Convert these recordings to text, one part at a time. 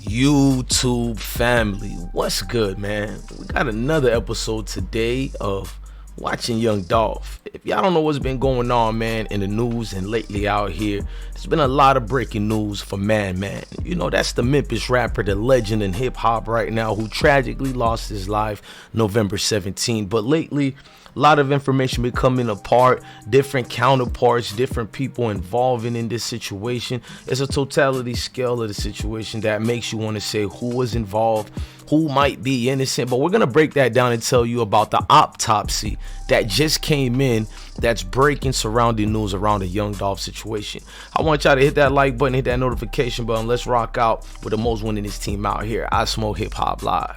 YouTube family, what's good, man? We got another episode today of Watching Young Dolph. If y'all don't know what's been going on, man, in the news and lately out here, there's been a lot of breaking news for Man. You know, that's the Memphis rapper, the legend in hip hop right now, who tragically lost his life November 17. But lately, a lot of information been coming apart, different counterparts, different people involving in this situation. It's a totality scale of the situation that makes you want to say who was involved, who might be innocent. But we're going to break that down and tell you about the autopsy that just came in that's breaking surrounding news around the Young Dolph situation. I want y'all to hit that like button, hit that notification button. Let's rock out with the most winningest team out here. I Smoke Hip Hop Live.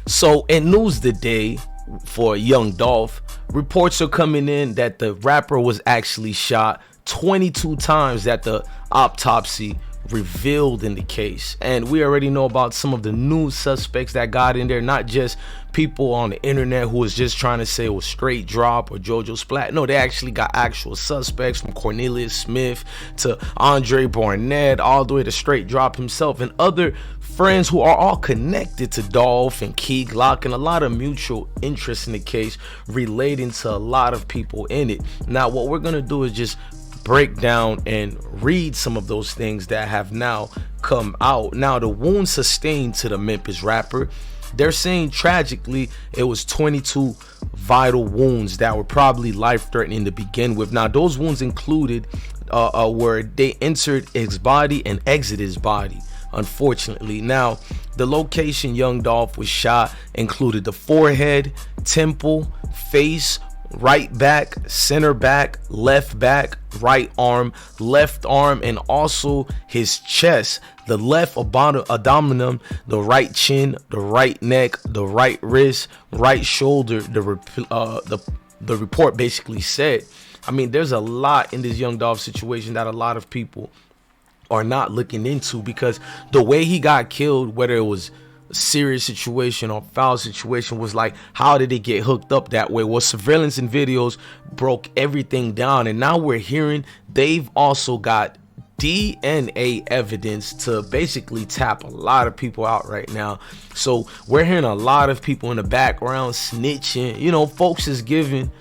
So in news today for Young Dolph, reports are coming in that the rapper was actually shot 22 times that the autopsy revealed in the case. And we already know about some of the new suspects that got in there, not just people on the internet who was just trying to say it was Straight Drop or JoJo Splat. No, they actually got actual suspects, from Cornelius Smith to Andre Barnett, all the way to Straight Drop himself, and other friends who are all connected to Dolph and Key Glock, and a lot of mutual interest in the case relating to a lot of people in it. Now, what we're gonna do is just break down and read some of those things that have now come out. Now, the wounds sustained to the Memphis rapper, they're saying tragically it was 22 vital wounds that were probably life-threatening to begin with. Now, those wounds included where they entered his body and exited his body, unfortunately. Now, the location Young Dolph was shot included the forehead, temple, face, right back, center back, left back, right arm, left arm, and also his chest, the left abdomen, the right chin, the right neck, the right wrist, right shoulder. The report basically said. I mean, there's a lot in this Young Dolph situation that a lot of people are not looking into, because the way he got killed, whether it was a serious situation or foul situation, was like, how did it get hooked up that way? Well, surveillance and videos broke everything down, and now we're hearing they've also got DNA evidence to basically tap a lot of people out right now. So we're hearing a lot of people in the background snitching. You know, folks is giving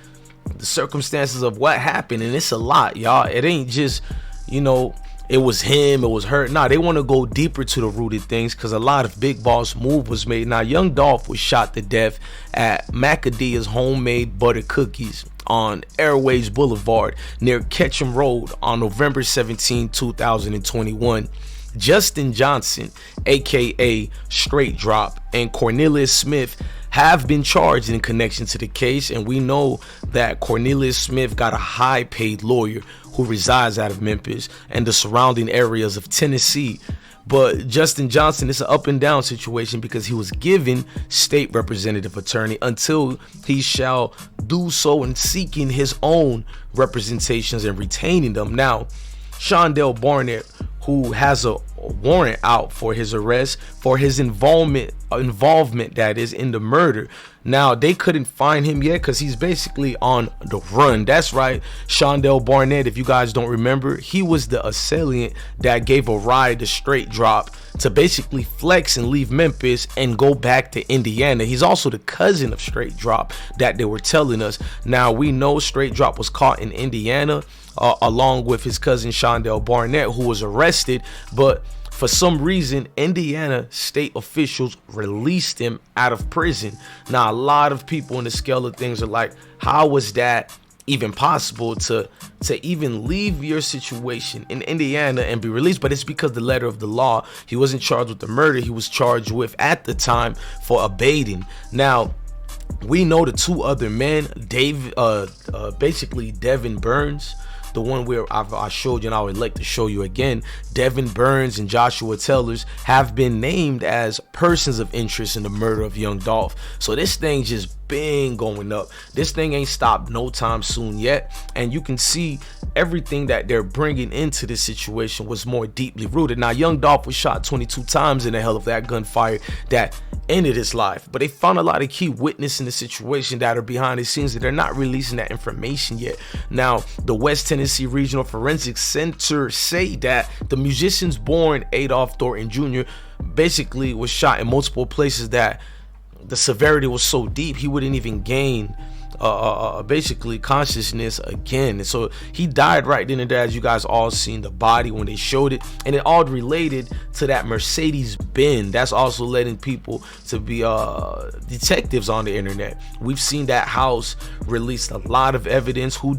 the circumstances of what happened, and it's a lot, y'all. It ain't just, you know, it was him, it was her. Nah, they want to go deeper to the rooted things, because a lot of big boss move was made. Now, Young Dolph was shot to death at Macadamia's Homemade Butter Cookies on Airways Boulevard near Ketchum Road on November 17, 2021. Justin Johnson, aka Straight Drop, and Cornelius Smith have been charged in connection to the case, and we know that Cornelius Smith got a high-paid lawyer who resides out of Memphis and the surrounding areas of Tennessee. But Justin Johnson, it's an up and down situation, because he was given state representative attorney until he shall do so in seeking his own representations and retaining them. Now, Shondell Barnett, who has a warrant out for his arrest for his involvement that is in the murder. Now, they couldn't find him yet because he's basically on the run. That's right, Shondell Barnett, if you guys don't remember, he was the assailant that gave a ride to Straight Drop to basically flex and leave Memphis and go back to Indiana. He's also the cousin of Straight Drop that they were telling us. Now, we know Straight Drop was caught in Indiana along with his cousin Shondell Barnett, who was arrested, but for some reason, Indiana state officials released him out of prison. Now, a lot of people in the scale of things are like, how was that even possible to even leave your situation in Indiana and be released? But it's because the letter of the law. He wasn't charged with the murder. He was charged with, at the time, for abating. Now, we know the two other men, basically Devin Burns, the one where I showed you and I would like to show you again, Devin Burns and Joshua Tellers have been named as persons of interest in the murder of young Dolph. So this thing just been going up. This thing ain't stopped no time soon yet, and you can see everything that they're bringing into this situation was more deeply rooted. Now, young Dolph was shot 22 times in the hell of that gunfire that ended his life, but they found a lot of key witnesses in the situation that are behind the scenes that they're not releasing that information yet. Now, the West Tennessee Regional Forensic Center say that the musician's born Adolph Thornton Jr. basically was shot in multiple places that the severity was so deep he wouldn't even gain basically consciousness again. And so he died right then and there, as you guys all seen the body when they showed it, and it all related to that Mercedes Benz. That's also letting people to be detectives on the internet. We've seen that house released a lot of evidence. Who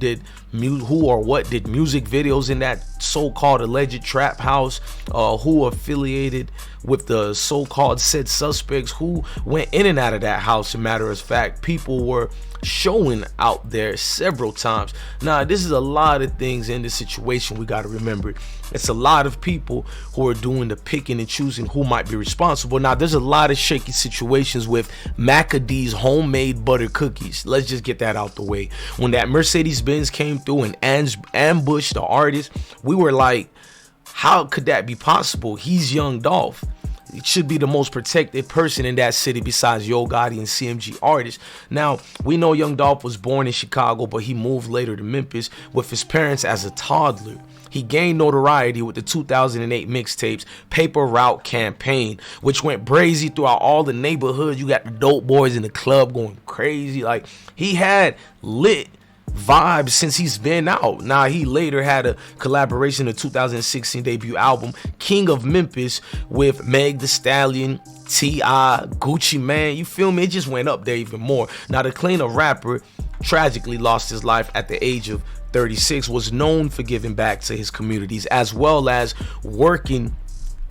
or what did music videos in that so-called alleged trap house, who affiliated with the so-called said suspects, who went in and out of that house. As a matter of fact, people were showing out there several times. Now, this is a lot of things in this situation. We got to remember, it's a lot of people who are doing the picking and choosing who might be responsible. Now, there's a lot of shaky situations with Macadee's homemade butter cookies. Let's just get that out the way. When that Mercedes Benz came through and ambushed the artist, we were like, how could that be possible? He's young Dolph. It should be the most protected person in that city besides Yo Gotti and CMG artists. Now, we know young Dolph was born in Chicago, but he moved later to Memphis with his parents as a toddler. He gained notoriety with the 2008 mixtapes Paper Route Campaign, which went brazy throughout all the neighborhoods. You got the dope boys in the club going crazy. Like, he had lit vibes since he's been out. Now, he later had a collaboration in the 2016 debut album King of Memphis with Meg Thee Stallion, T.I., Gucci Mane. You feel me? It just went up there even more. Now, the Cleaner rapper tragically lost his life at the age of 36, was known for giving back to his communities as well as working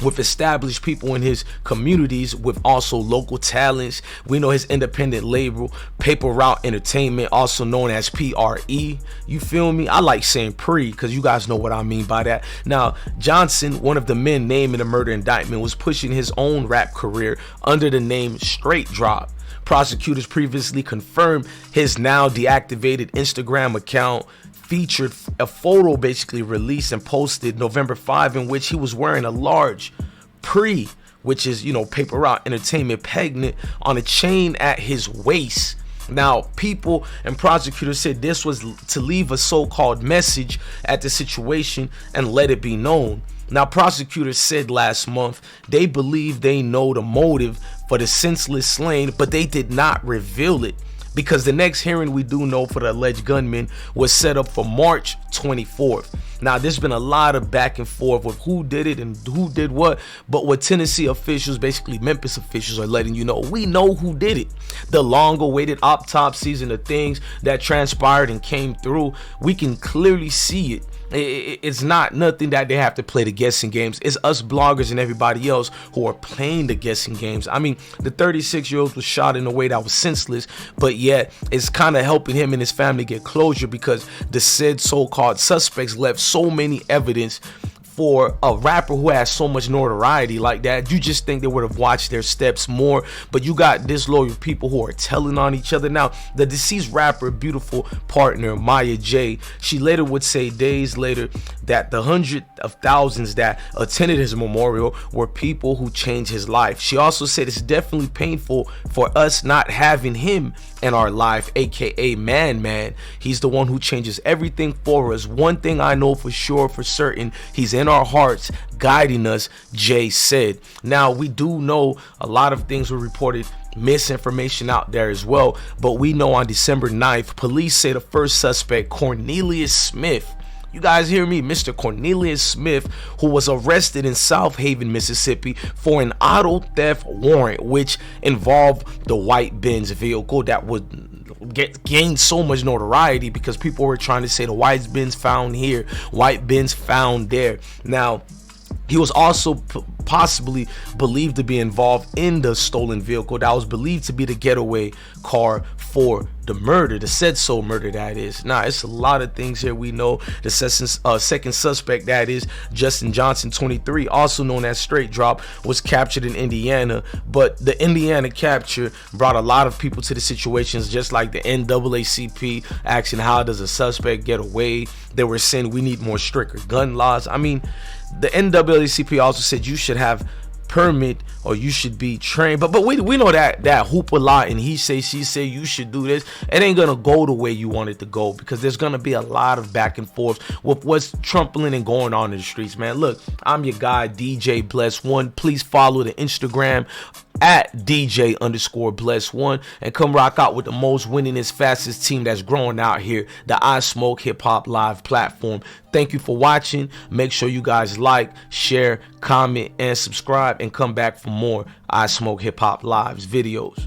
with established people in his communities, with also local talents. We know his independent label, Paper Route Entertainment, also known as PRE. You feel me? I like saying pre because you guys know what I mean by that. Now, Johnson, one of the men named in the murder indictment, was pushing his own rap career under the name Straight Drop. Prosecutors previously confirmed his now deactivated Instagram account featured a photo basically released and posted November 5 in which he was wearing a large pre, which is, you know, Paper Route Entertainment pendant on a chain at his waist. Now, people and prosecutors said this was to leave a so-called message at the situation and let it be known. Now, prosecutors said last month they believe they know the motive for the senseless slaying, but they did not reveal it, because the next hearing we do know for the alleged gunman was set up for March 24th. Now, there's been a lot of back and forth with who did it and who did what, but what Tennessee officials, basically Memphis officials, are letting you know, we know who did it. The long-awaited autopsies and the things that transpired and came through, we can clearly see it. It's not nothing that they have to play the guessing games. It's us bloggers and everybody else who are playing the guessing games. I mean, the 36-year-old was shot in a way that was senseless, but yet it's kind of helping him and his family get closure because the said so-called suspects left so many evidence. For a rapper who has so much notoriety like that, you just think they would have watched their steps more, but you got disloyal people who are telling on each other. Now, the deceased rapper, beautiful partner Maya J, she later would say days later that the hundreds of thousands that attended his memorial were people who changed his life. She also said it's definitely painful for us not having him in our life, aka Man. He's the one who changes everything for us. One thing I know for sure, for certain, he's in our hearts guiding us, Jay said. Now, we do know a lot of things were reported, misinformation out there as well, but we know on December 9th, police say the first suspect, Cornelius Smith, you guys hear me, Mr. Cornelius Smith, who was arrested in South Haven, Mississippi for an auto theft warrant, which involved the white Benz vehicle that would gain so much notoriety because people were trying to say the white Benz found here, white Benz found there. Now, he was also possibly believed to be involved in the stolen vehicle that was believed to be the getaway car for the murder, the said so murder, that is. Nah, it's a lot of things here we know. The second suspect, that is Justin Johnson, 23, also known as Straight Drop, was captured in Indiana. But the Indiana capture brought a lot of people to the situations, just like the NAACP asking, how does a suspect get away? They were saying we need more stricter gun laws. I mean, the NAACP also said you should have permit or you should be trained, but we know that hoop a lot, and he say she say you should do this. It ain't gonna go the way you want it to go, because there's gonna be a lot of back and forth with what's trumpling and going on in the streets, man. Look, I'm your guy DJ Bless One. Please follow the Instagram at DJ_Bless1 and come rock out with the most winningest, fastest team that's growing out here, the I Smoke Hip Hop Live platform. Thank you for watching. Make sure you guys like, share, comment, and subscribe, and come back for more I Smoke Hip Hop Live's videos.